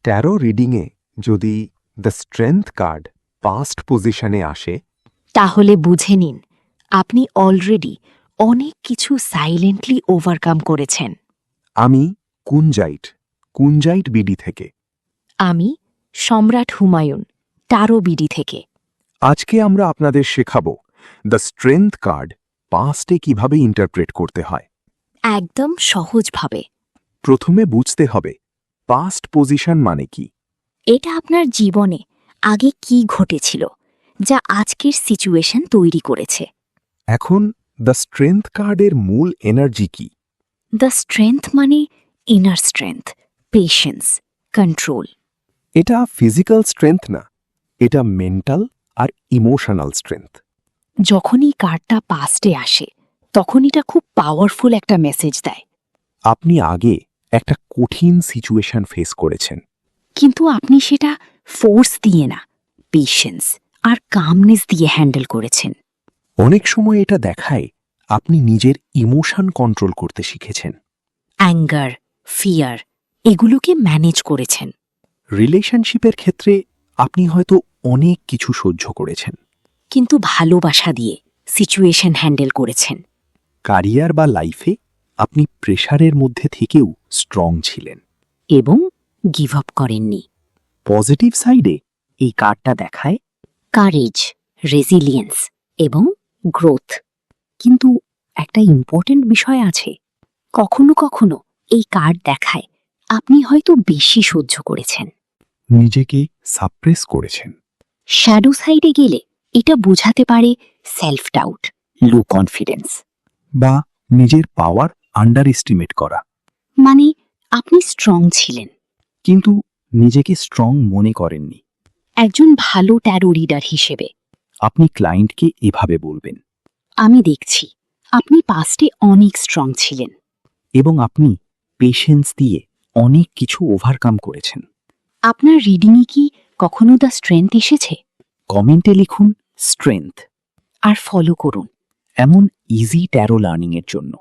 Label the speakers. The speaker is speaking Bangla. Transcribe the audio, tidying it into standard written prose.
Speaker 1: ট্যারো রিডিংয়ে যদি দ্য স্ট্রেংথ কার্ড পাস্ট পজিশনে আসে,
Speaker 2: তাহলে বুঝে নিন আপনি অলরেডি অনেক কিছু সাইলেন্টলি ওভারকাম করেছেন।
Speaker 1: আমি কুঞ্জাইট বিডি থেকে।
Speaker 2: আমি সম্রাট হুমায়ুন, টারো বিডি থেকে।
Speaker 1: আজকে আমরা আপনাদের শেখাব দ্য স্ট্রেংথ কার্ড পাস্টে কিভাবে ইন্টারপ্রেট করতে হয়।
Speaker 2: একদম সহজভাবে।
Speaker 1: প্রথমে বুঝতে হবে পাস্ট পজিশন মানে কি।
Speaker 2: এটা আপনার জীবনে আগে কি ঘটেছিল যা আজকের সিচুয়েশন তৈরি করেছে।
Speaker 1: এখন দ্য স্ট্রেংথ কার্ডের মূল এনার্জি কি?
Speaker 2: দ্য স্ট্রেংথ মানে ইনার স্ট্রেংথ, পেশেন্স, কন্ট্রোল।
Speaker 1: এটা ফিজিক্যাল স্ট্রেংথ না, এটা মেন্টাল আর ইমোশনাল স্ট্রেংথ।
Speaker 2: যখনই কার্ডটা পাস্টে আসে তখন এটা খুব পাওয়ারফুল একটা মেসেজ দেয়।
Speaker 1: আপনি আগে একটা কঠিন সিচুয়েশন ফেস করেছেন,
Speaker 2: কিন্তু আপনি সেটা ফোর্স দিয়ে না, পেশেন্স আর কামনেস দিয়ে হ্যান্ডেল করেছেন।
Speaker 1: অনেক সময় এটা দেখায় আপনি নিজের ইমোশন কন্ট্রোল করতে শিখেছেন।
Speaker 2: অ্যাঙ্গার, ফিয়ার এগুলোকে ম্যানেজ করেছেন।
Speaker 1: রিলেশনশিপের ক্ষেত্রে আপনি হয়তো অনেক কিছু সহ্য করেছেন,
Speaker 2: কিন্তু ভালোবাসা দিয়ে সিচুয়েশন হ্যান্ডেল করেছেন।
Speaker 1: ক্যারিয়ার বা লাইফে আপনি প্রেশারের মধ্যে থেকেও স্ট্রং ছিলেন
Speaker 2: এবং গিভ আপ করেননি।
Speaker 1: পজিটিভ সাইডে এই কার্ডটা দেখায়
Speaker 2: কারেজ, রেজিলিয়েন্স এবং গ্রোথ। কিন্তু একটা ইম্পর্ট্যান্ট বিষয় আছে, কখনো কখনো এই কার্ড দেখায় আপনি হয়তো বেশি সহ্য করেছেন,
Speaker 1: নিজেকে সাপ্রেস করেছেন।
Speaker 2: শ্যাডো সাইডে গেলে এটা বোঝাতে পারে সেলফ ডাউট, লো কনফিডেন্স।
Speaker 1: বা নিজের পাওয়ার আন্ডার এস্টিমেট করা,
Speaker 2: মানে আপনি স্ট্রং ছিলেন
Speaker 1: কিন্তু নিজেকে স্ট্রং মনে করেননি।
Speaker 2: একজন ভালো ট্যারো রিডার হিসেবে।
Speaker 1: আপনি ক্লায়েন্টকে এভাবে বলবেন,
Speaker 2: আমি দেখছি আপনি পাস্টে অনেক স্ট্রং ছিলেন
Speaker 1: এবং আপনি পেশেন্স দিয়ে অনেক কিছু ওভারকাম করেছেন।
Speaker 2: আপনার রিডিংয়ে কি কখনো দ্য স্ট্রেংথ এসেছে?
Speaker 1: কমেন্টে লিখুন স্ট্রেংথ
Speaker 2: আর ফলো করুন।
Speaker 1: এমন ইজি ট্যারো লার্নিংয়ের জন্য।